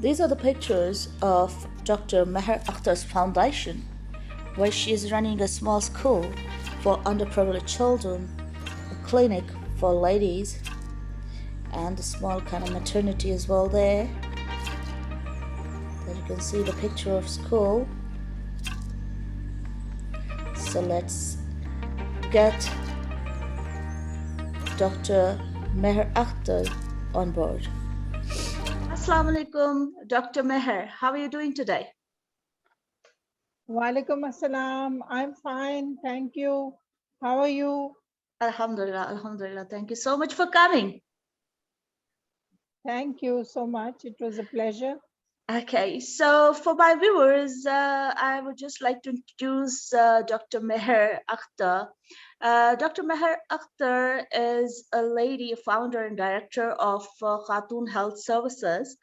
These are the pictures of Dr. Meher Akhtar's foundation, where she is running a small school for underprivileged children, a clinic for ladies, and a small kind of maternity as well there. There you can see the picture of school. So let's get Dr. Meher Akhtar on board. Assalamu alaikum, Dr. Meher. How are you doing today? Walaikum assalam. I'm fine. Thank you. How are you? Alhamdulillah, Alhamdulillah. Thank you so much for coming. Thank you so much. It was a pleasure. Okay, so for my viewers, I would just like to introduce Dr. Meher Akhtar. Dr. Meher Akhtar is a lady, a founder and director of Khatoon Health Services,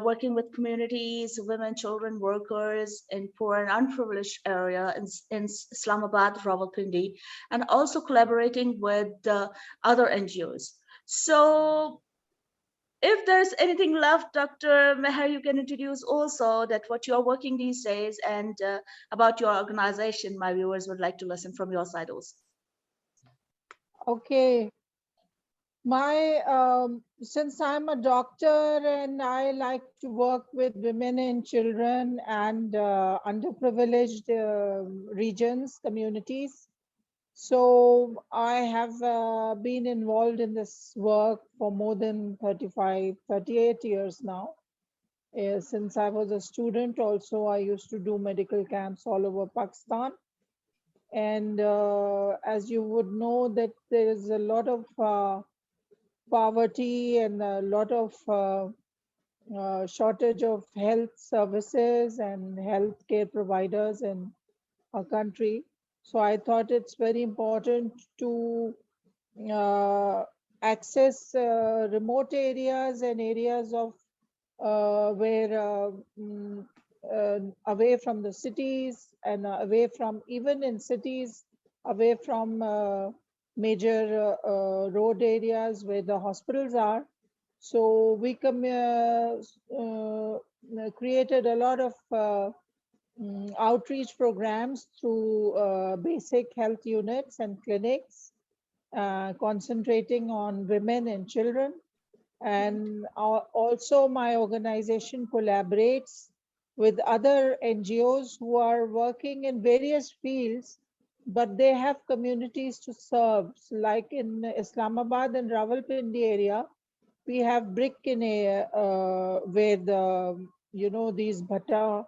working with communities, women, children, workers in poor and unprivileged area in Islamabad, Rawalpindi, and also collaborating with other NGOs. So if there's anything left, Dr. Meher, you can introduce also that what you're working these days and about your organization. My viewers would like to listen from your side also. Okay. Since I'm a doctor and I like to work with women and children and underprivileged regions, communities. So I have been involved in this work for more than 35, 38 years now. Since I was a student also, I used to do medical camps all over Pakistan. And as you would know that there is a lot of poverty and a lot of shortage of health services and healthcare providers in our country. So I thought it's very important to uh, access remote areas and areas of where away from the cities and away from even in cities, away from major road areas where the hospitals are. So we created a lot of outreach programs through basic health units and clinics, concentrating on women and children. And also my organization collaborates with other NGOs who are working in various fields, but they have communities to serve. So like in Islamabad and Rawalpindi area, we have brick in where the, these bhatta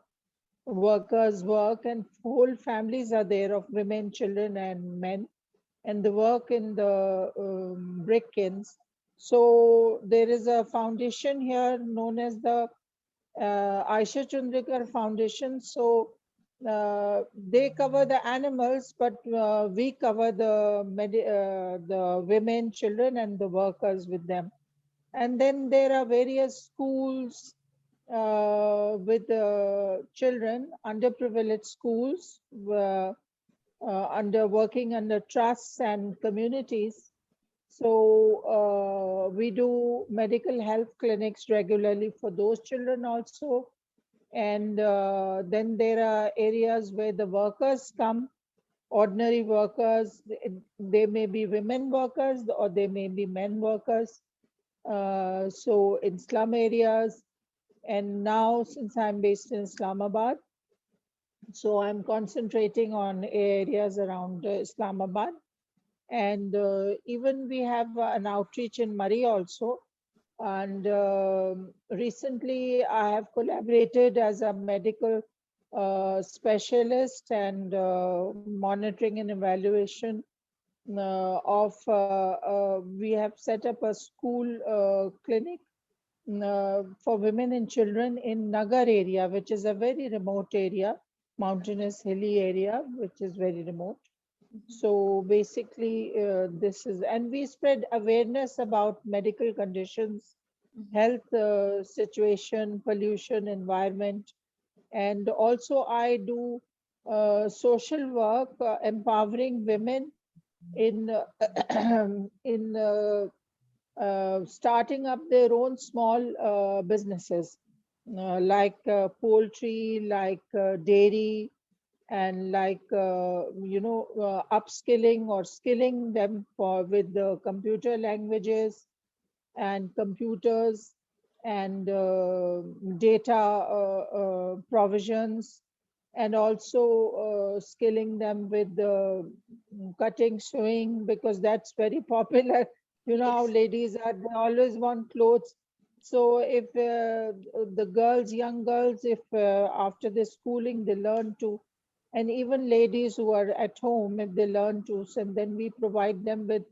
workers work, and whole families are there of women, children and men, and they work in the brick kilns. So there is a foundation here known as the Aisha Chundrikar Foundation. So they cover the animals, but we cover the women, children, and the workers with them. And then there are various schools with children, underprivileged schools, working under trusts and communities. So we do medical health clinics regularly for those children also. And then there are areas where the workers come, ordinary workers. They may be women workers or they may be men workers. So in slum areas. And now, since I'm based in Islamabad, so I'm concentrating on areas around Islamabad. And even we have an outreach in Murray also. And recently I have collaborated as a medical specialist and monitoring and evaluation we have set up a school clinic for women and children in Nagar area, which is a very remote area, mountainous, hilly area, which is very remote. So basically, this is, and we spread awareness about medical conditions, health situation, pollution, environment, and also I do social work, empowering women in in starting up their own small businesses. like poultry, like dairy, and like upskilling or skilling them for with the computer languages and computers and data provisions, and also skilling them with the cutting, sewing, because that's very popular. You know how Yes, ladies are, they always want clothes. So if the girls, young girls, if after the schooling they learn to, and even ladies who are at home, if they learn to, so then we provide them with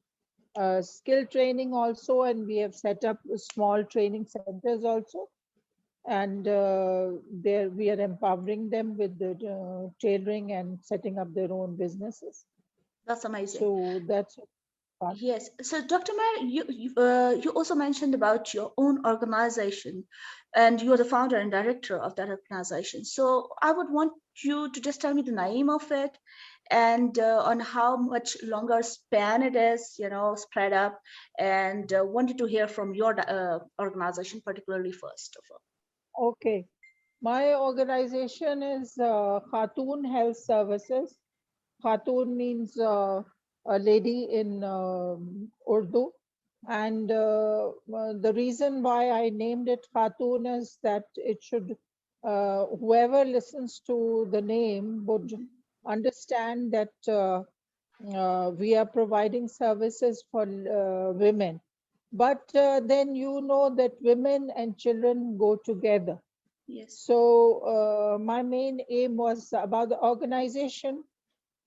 skill training also, and we have set up small training centers also, and there we are empowering them with the tailoring and setting up their own businesses. that's amazing. So that's fun. Yes. So, Dr. Meher, you also mentioned about your own organization, and you are the founder and director of that organization. So, I would want you to just tell me the name of it, and on how much longer span it is, spread up, and wanted to hear from your organization particularly first of all. Okay, my organization is Khatoon Health Services. Khatoon means a lady in Urdu. And the reason why I named it Khatoon is that it should, whoever listens to the name would understand that we are providing services for women. But then you know that women and children go together. Yes. So my main aim was about the organization.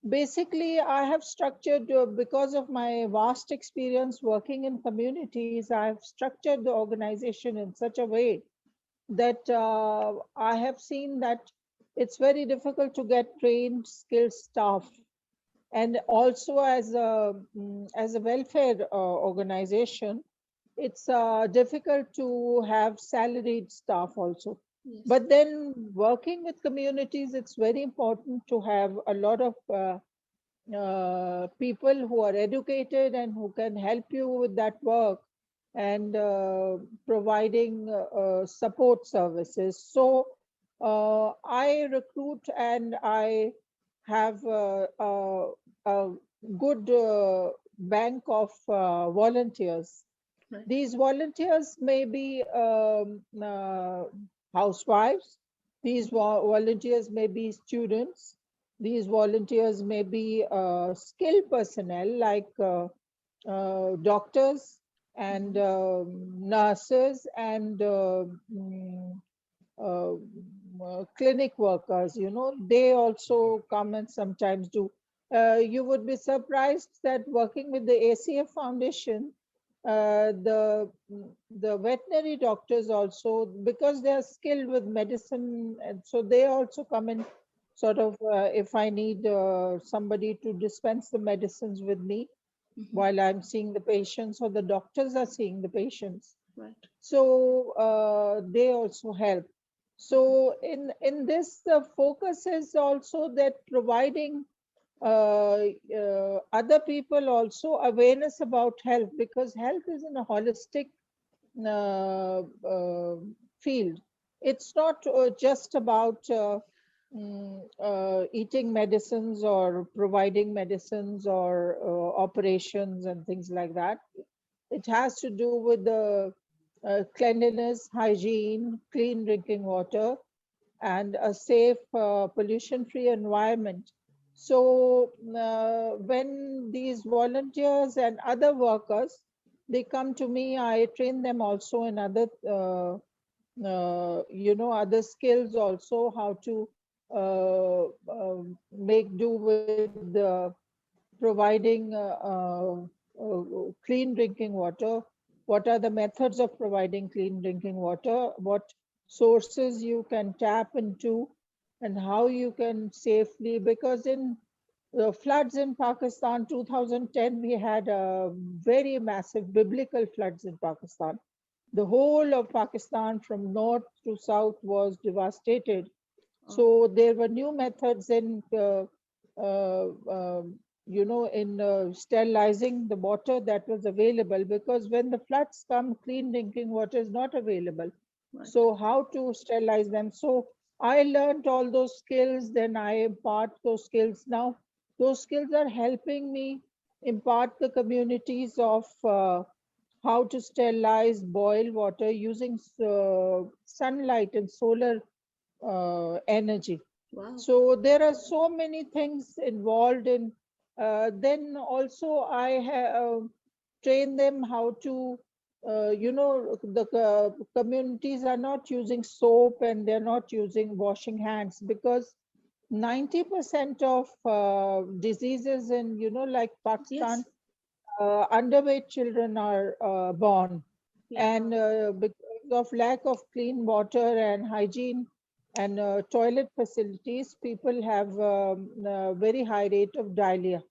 Basically, I have structured, because of my vast experience working in communities, I have structured the organization in such a way that I have seen that it's very difficult to get trained, skilled staff. And also as a welfare organization, it's difficult to have salaried staff also. Yes. But then working with communities, it's very important to have a lot of people who are educated and who can help you with that work, and providing support services. So I recruit and I have a good bank of volunteers. Right. These volunteers may be housewives. These volunteers may be students. These volunteers may be skilled personnel like doctors and Mhm. nurses and uh, clinic workers. You know, they also come and sometimes do. You would be surprised that working with the ACF Foundation, the veterinary doctors also, because they are skilled with medicine, and so they also come in sort of, if I need somebody to dispense the medicines with me Mhm. while I'm seeing the patients, or the doctors are seeing the patients. Right. So they also help. So in this, the focus is also that providing other people also awareness about health, because health is in a holistic uh, uh, field. It's not just about eating medicines or providing medicines or operations and things like that. It has to do with the cleanliness, hygiene, clean drinking water, and a safe, pollution-free environment. So when these volunteers and other workers, they come to me, I train them also in other, other skills also, how to make do with providing clean drinking water. What are the methods of providing clean drinking water? What sources you can tap into, and how you can safely, because in the floods in Pakistan, 2010, we had a very massive biblical floods in Pakistan. The whole of Pakistan from north to south was devastated. Oh. So there were new methods in, in sterilizing the water that was available, because when the floods come, clean drinking water is not available. Right. So how to sterilize them? So I learned all those skills, then I impart those skills. Now those skills are helping me impart the communities of how to sterilize boil water using sunlight and solar energy. Wow. So there are so many things involved in. Then also I have trained them how to, the communities are not using soap and they're not using washing hands, because 90% of diseases in, like Yes. Pakistan, underweight children are born, Yeah. and because of lack of clean water and hygiene and toilet facilities, people have a very high rate of diarrhea.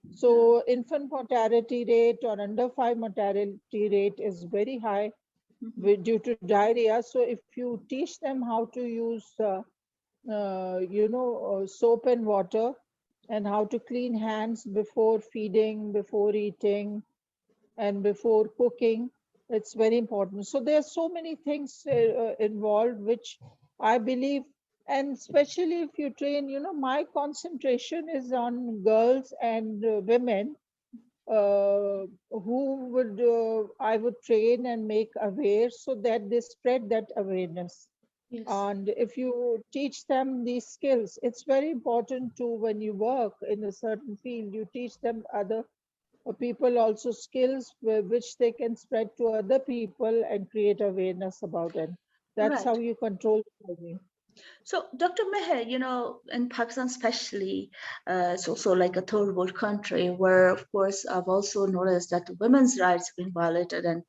Yeah. So infant mortality rate or under 5 mortality rate is very high Mhm. due to diarrhea. So if you teach them how to use soap and water, and how to clean hands before feeding, before eating, and before cooking, it's very important. So there are so many things involved, which I believe, and especially if you train, my concentration is on girls and women, who would I would train and make aware, so that they spread that awareness. Yes. And if you teach them these skills, it's very important to, when you work in a certain field, you teach them other people also skills which they can spread to other people and create awareness about it. That's how Right. you control bullying. So, Dr. Meher, in Pakistan especially, it's also like a third world country where, of course, I've also noticed that women's rights have been violated, and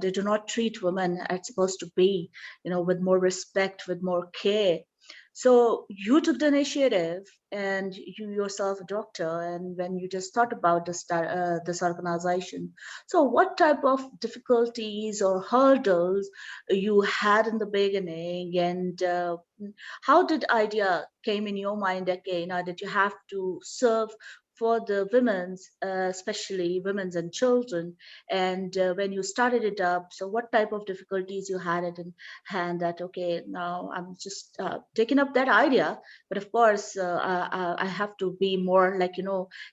they do not treat women as supposed to be, with more respect, with more care. So you took the initiative, and you yourself a doctor, and when you just thought about this organization, so what type of difficulties or hurdles you had in the beginning, and how did idea came in your mind again, that you have to serve for the women's, especially women's and children, and when you started it up, so what type of difficulties you had it in hand, that okay, now I'm just taking up that idea, but of course I have to be more like,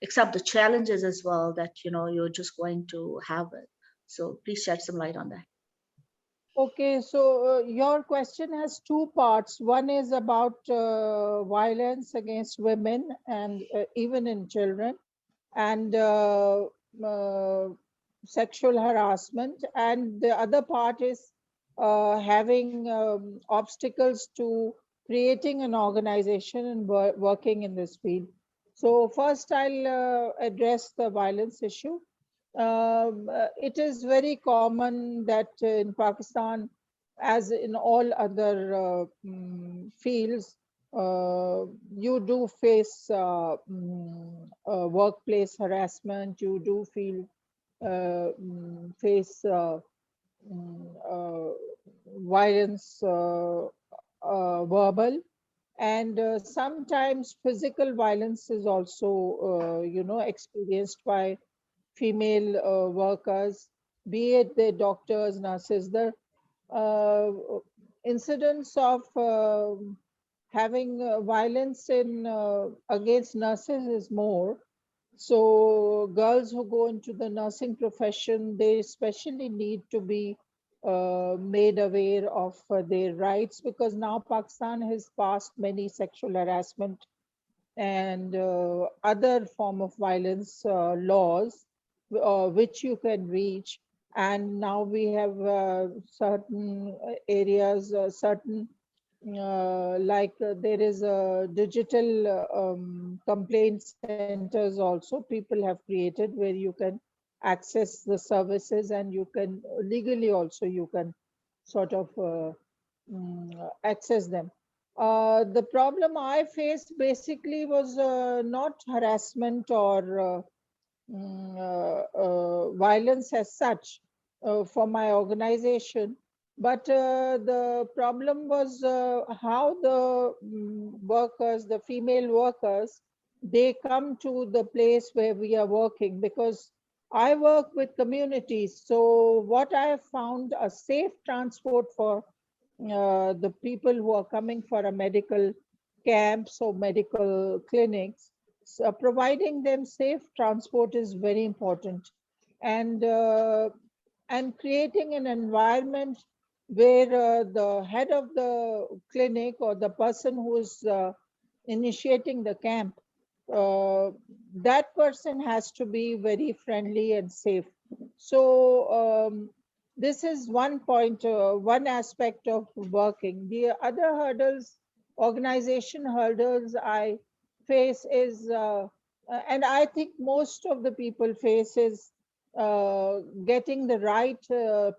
accept the challenges as well, that you're just going to have it. So please shed some light on that. Okay, so your question has two parts. One is about violence against women and even in children, and uh, sexual harassment. And the other part is having obstacles to creating an organization and working in this field. So first, I'll address the violence issue. It is very common that in Pakistan, as in all other fields, you do face workplace harassment. You do face mm, uh, violence, verbal, and sometimes physical violence is also, experienced by female workers, be it the doctors, nurses. The uh, incidents of having violence in against nurses is more. So girls who go into the nursing profession, they especially need to be made aware of their rights, because now Pakistan has passed many sexual harassment and other form of violence laws, which you can reach. And now we have certain areas, certain there is a digital complaint centers also people have created, where you can access the services, and you can legally also you can sort of access them. The problem I faced basically was not harassment or violence as such for my organization, but the problem was how the workers, the female workers, they come to the place where we are working, because I work with communities. So what I have found, a safe transport for the people who are coming for a medical camps or medical clinics. So providing them safe transport is very important, and creating an environment where the head of the clinic or the person who is initiating the camp, uh, that person has to be very friendly and safe. So this is one point, one aspect of working. The other hurdles, organization hurdles I face is, and I think most of the people face is getting the right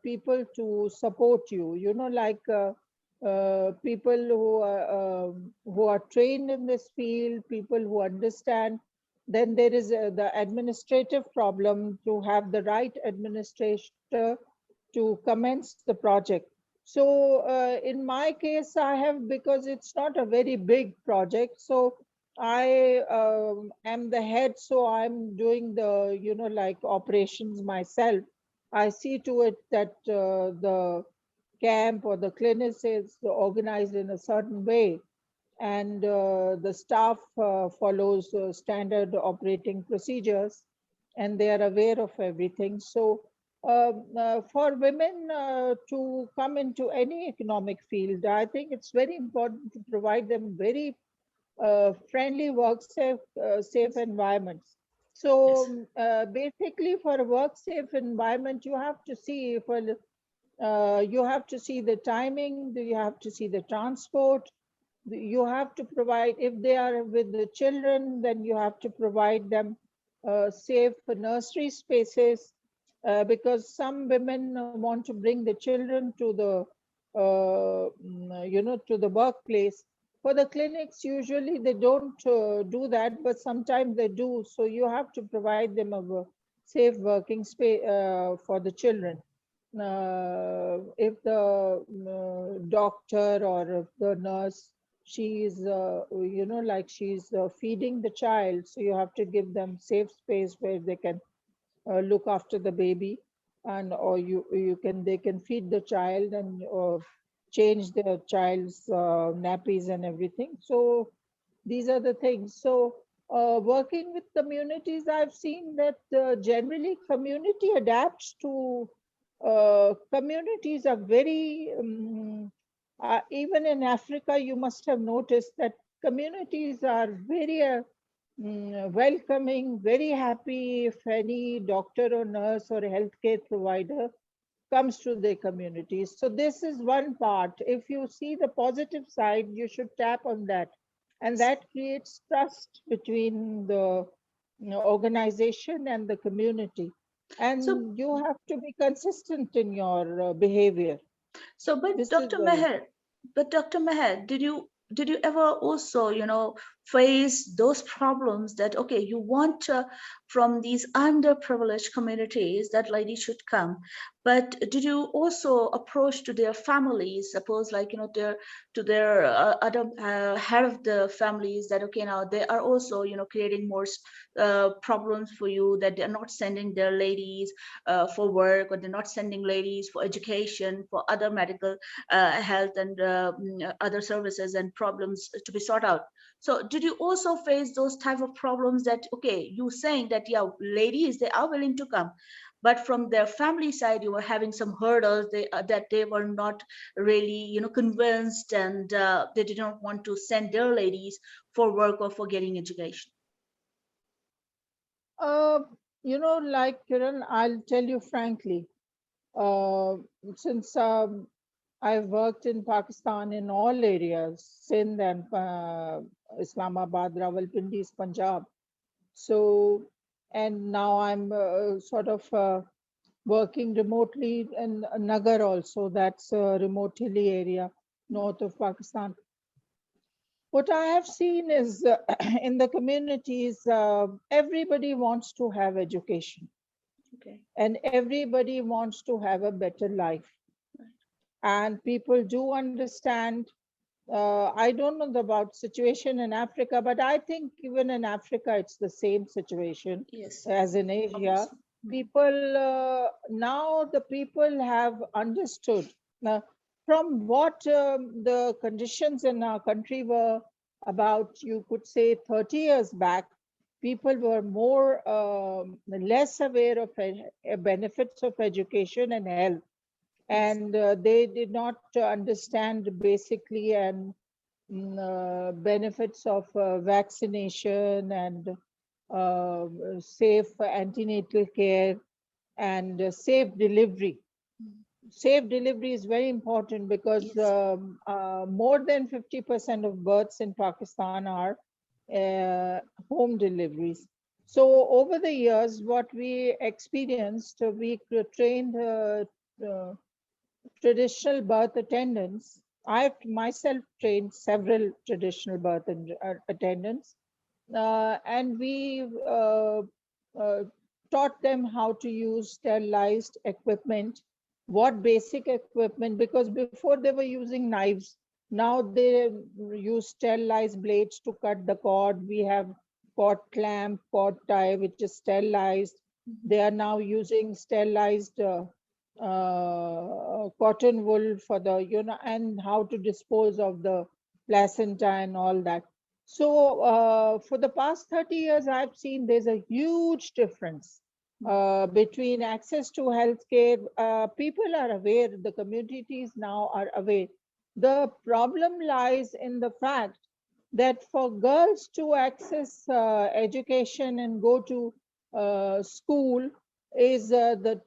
people to support you. You know, like people who are trained in this field, people who understand. Then there is the administrative problem to have the right administrator to commence the project. So in my case, I have, because it's not a very big project, so I am the head, so I'm doing the, like operations myself. I see to it that the camp or the clinic is organized in a certain way, and the staff follows standard operating procedures, and they are aware of everything. So for women to come into any economic field, I think it's very important to provide them very friendly safe environments. So Yes. basically, for a work safe environment, you have to see, for you have to see the timing, you have to see the transport, you have to provide, if they are with the children, then you have to provide them safe nursery spaces, because some women want to bring the children to the to the workplace. For the clinics, usually they don't do that, but sometimes they do, so you have to provide them a safe working space for the children. If the doctor or if the nurse, she's like she's feeding the child, so you have to give them safe space where they can look after the baby, and or you can, they can feed the child and change the child's nappies and everything. So these are the things. So working with communities, I've seen that generally community adapts to communities are very even in Africa, you must have noticed that communities are very welcoming, very happy if any doctor or nurse or healthcare provider comes to their communities. So this is one part. If you see the positive side, you should tap on that. And that creates trust between the organization and the community. So, And you have to be consistent in your behavior. so, but This is Dr. very Meher, but Dr. Meher, did you ever also, face those problems that okay, you want from these underprivileged communities that ladies should come, but did you also approach to their families, suppose like their to their other head of the families that okay now they are also creating more problems for you that they're not sending their ladies for work or they're not sending ladies for education for other medical health and other services and problems to be sought out. So did you also face those type of problems that okay you saying that yeah ladies they are willing to come but from their family side you were having some hurdles that they were not really convinced and they did not want to send their ladies for work or for getting education. uh, like Kiran, I'll tell you frankly, uh, since I've worked in Pakistan in all areas, Sindh and Islamabad, Rawalpindi, Punjab. So, and now I'm sort of working remotely in Nagar also, that's a remote hilly area north of Pakistan. What I have seen is in the communities, everybody wants to have education Okay. and everybody wants to have a better life. And people do understand. I don't know about situation in Africa, but I think even in Africa, it's the same situation Yes, as in Asia. obviously. People now the people have understood. Now, from what the conditions in our country were about, you could say 30 years back, people were more less aware of benefits of education and health, Yes. and they did not understand basically and benefits of vaccination and safe antenatal care and safe delivery. Mm. Safe delivery is very important because Yes. more than 50% of births in Pakistan are uh, home deliveries. So over the years, what we experienced, we trained uh, traditional birth attendants. I've myself trained several traditional birth attendants, and we uh, taught them how to use sterilized equipment, what basic equipment, because before they were using knives, now they use sterilized blades to cut the cord. We have cord clamp, cord tie, which is sterilized. Mhm. They are now using sterilized cotton wool for the, and how to dispose of the placenta and all that. So for the past 30 years, I've seen there's a huge difference between access to healthcare. People are aware, the communities now are aware. The problem lies in the fact that for girls to access education and go to school is the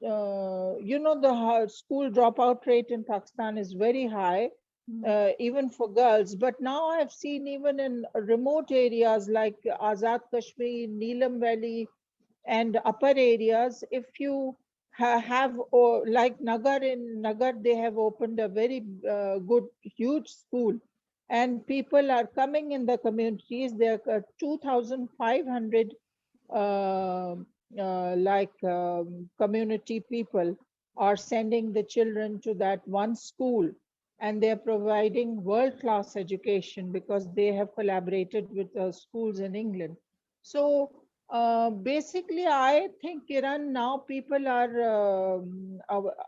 school dropout rate in Pakistan is very high, Mm. even for girls. But now I've seen even in remote areas like Azad Kashmir, Neelam Valley, and upper areas, if you have, or like Nagar, in Nagar, they have opened a very good, huge school, and people are coming in the communities. There are 2,500 uh, community people are sending the children to that one school, and they're providing world-class education because they have collaborated with schools in England. So basically, I think, Kiran, now people are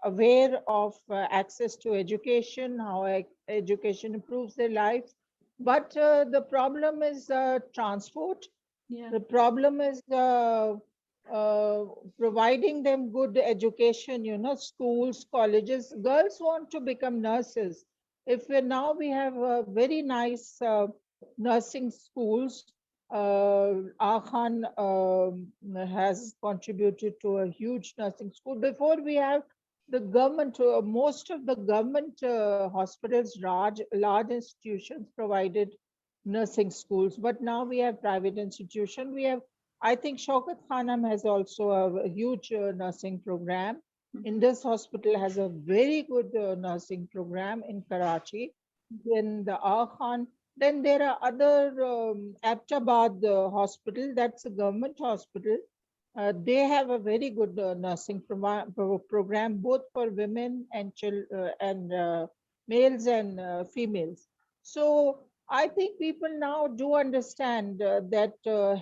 aware of access to education, how education improves their lives. But the problem is transport. Yeah. The problem is uh, providing them good education, schools, colleges. Girls want to become nurses. If we now we have very nice nursing schools, Akhan has contributed to a huge nursing school. Before we have the government, most of the government hospitals, large institutions provided nursing schools, but now we have private institution. We have, I think Shaukat Khanam has also a huge nursing program. Mhm. Indus Hospital has a very good nursing program in Karachi. Then the Khan. Then there are other Aptabad hospital, that's a government hospital. They have a very good nursing program, both for women and males and females. So I think people now do understand that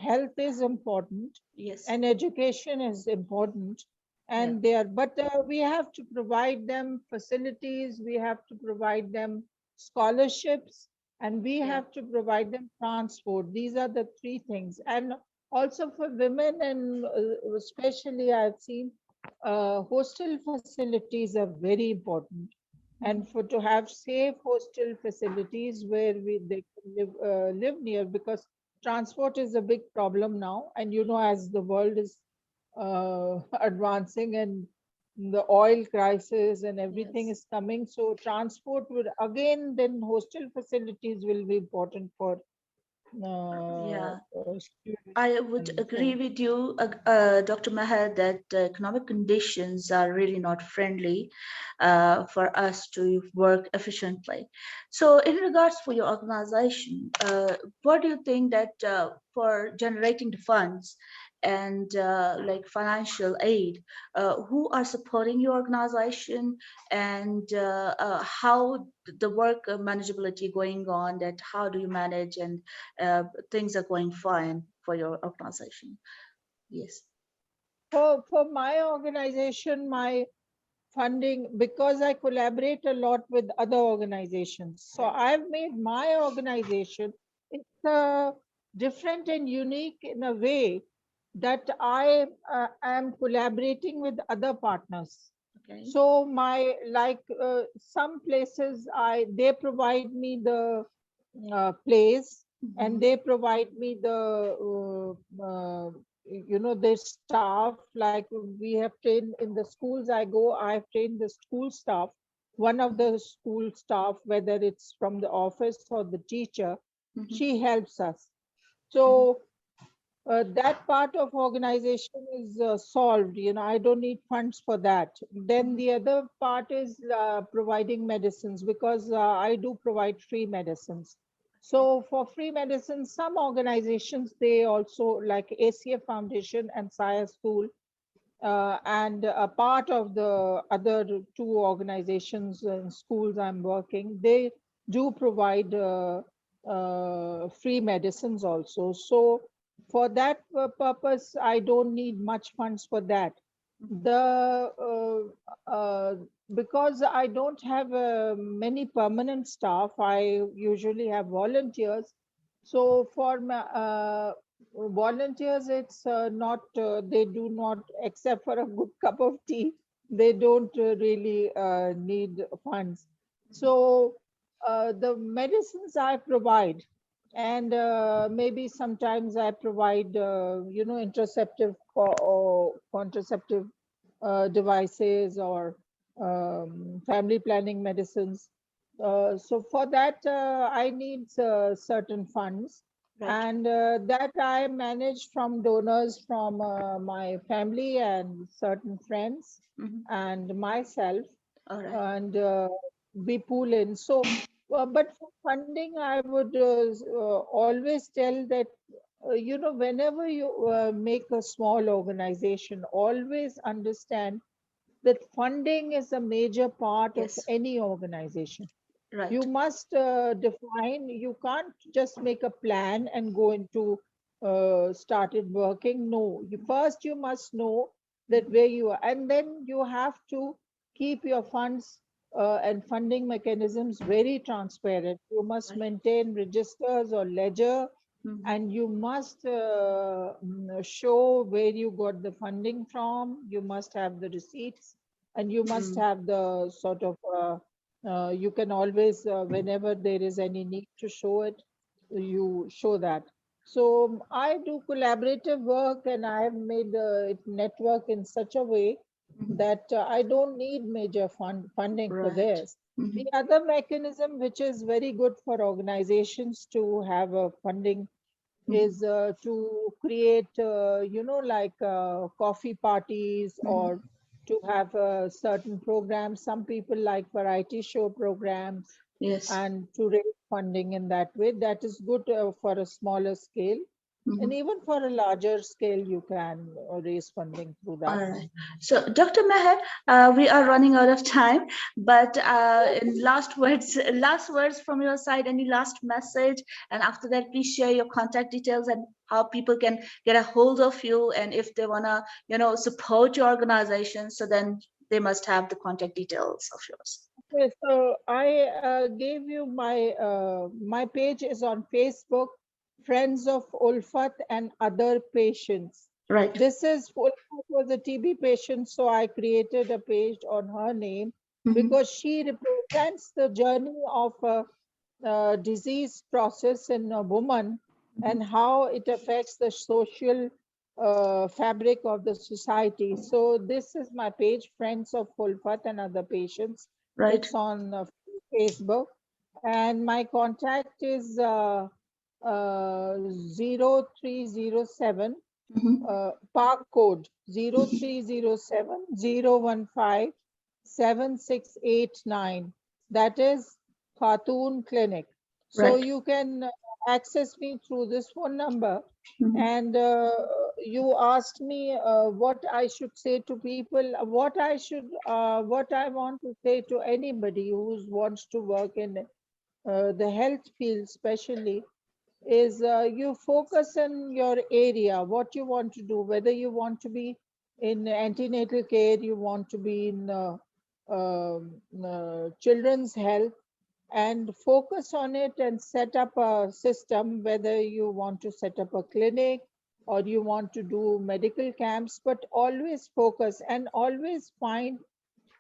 health is important Yes. and education is important, Yeah. and there. But we have to provide them facilities. We have to provide them scholarships, and we Yeah. have to provide them transport. These are the three things. And also for women, and especially I've seen hostel facilities are very important, and Mhm. for to have safe hostel facilities where they can live near, because transport is a big problem now. And as the world is advancing, and the oil crisis and everything Yes. is coming, so transport would again, then hostel facilities will be important for Yeah. students I would and agree so. with you, Dr. Meher, that economic conditions are really not friendly for us to work efficiently. So, in regards for your organization, what do you think that for generating the funds and like financial aid, who are supporting your organization, and how the work manageability going on? That how do you manage, and things are going fine for your organization? Yes. For my organization, my funding because I collaborate a lot with other organizations. So I've made my organization, it's different and unique in a way that I am collaborating with other partners. Okay. So my some places they provide me the place, and they provide me the their staff. Like we have trained in the schools I go, I have trained the school staff. One of the school staff, whether it's from the office or the teacher, she helps us. So that part of organization is solved. I don't need funds for that. Then the other part is providing medicines, because I do provide free medicines. So for free medicines, some organizations, they also, like ACF Foundation and Saya School, and a part of the other two organizations and schools I'm working, they do provide free medicines also. So for that purpose, I don't need much funds for that. The Because I don't have many permanent staff, I usually have volunteers. So for my volunteers, it's not they do not, except for a good cup of tea, they don't really need funds. So the medicines I provide, and maybe sometimes I provide or contraceptive devices, or family planning medicines. So for that, I need certain funds, Right. and that I manage from donors from my family and certain friends and myself, All right. and we pool in. So, but for funding, I would always tell that, whenever you make a small organization, always understand that funding is a major part of Yes. any organization. You Right. must define, you can't just make a plan and go into started working. No, first you must know that where you are, and then you have to keep your funds and funding mechanisms very transparent. You must Right. maintain registers or ledger, and you must show where you got the funding from. You must have the receipts, and you must have the sort of you can always whenever there is any need to show it, you show that. So I do collaborative work, and I have made it network in such a way that I don't need major funding for Right. this. The other mechanism which is very good for organizations to have a funding is to create, like coffee parties, or to have certain programs. Some people like variety show programs, Yes. and to raise funding in that way. That is good for a smaller scale. And even for a larger scale, you can raise funding through All that. right. So, Dr. Meher, we are running out of time, but in last words from your side, any last message? And after that, please share your contact details and how people can get a hold of you, and if they wanna, support your organization, so then they must have the contact details of yours. Okay, so I gave you my page is on Facebook, Friends of Ulfat and Other Patients. Right. This is Ulfat was a TB patient, so I created a page on her name because she represents the journey of a, disease process in a woman, and how it affects the social fabric of the society. So this is my page, Friends of Ulfat and Other Patients. Right. It's on Facebook, and my contact is 0307, park code 0307 015 7689. That is Khatoon Clinic. So Right. you can access me through this phone number. And you asked me what I should say to people, what I want to say to anybody who wants to work in the health field, especially, is you focus on your area, what you want to do, whether you want to be in antenatal care, you want to be in children's health and focus on it and set up a system, whether you want to set up a clinic or you want to do medical camps, but always focus and always find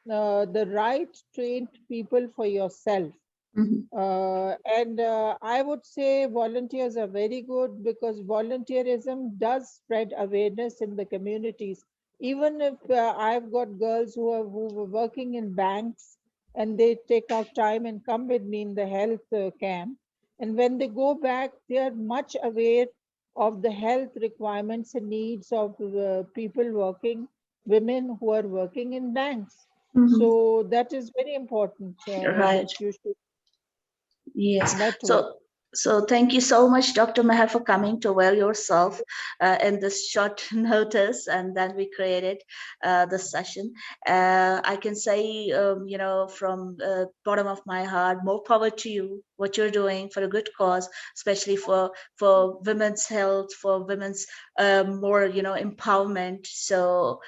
the right trained people for yourself. Mhm. And I would say volunteers are very good because volunteerism does spread awareness in the communities. Even if I've got girls who were working in banks and they take out time and come with me in the health camp. And when they go back, they are much aware of the health requirements and needs of people working, women who are working in banks. Mhm. So that is very important Right. that you should Yes. network. So thank you so much, Dr. Meher, for coming to avail yourself in this short notice, and then we created this session. I can say, from bottom of my heart, more power to you. What you're doing for a good cause, especially for women's health, for women's more, empowerment. So,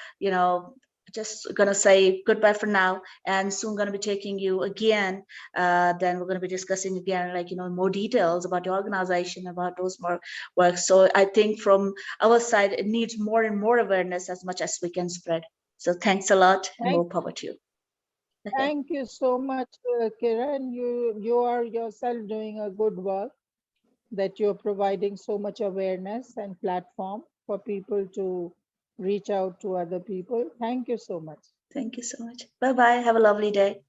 just gonna say goodbye for now, and soon gonna be taking you again, then we're going to be discussing again, like, more details about your organization, about those more work. So I think from our side, it needs more and more awareness as much as we can spread. So thanks a lot, and Thank, more power to you. Okay. thank you so much, Kiran. You are yourself doing a good work that you're providing so much awareness and platform for people to reach out to other people. Thank you so much. Thank you so much. Bye bye. Have a lovely day.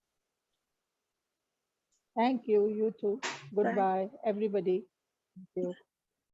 Thank you. You too. Bye. Goodbye, everybody. Thank you.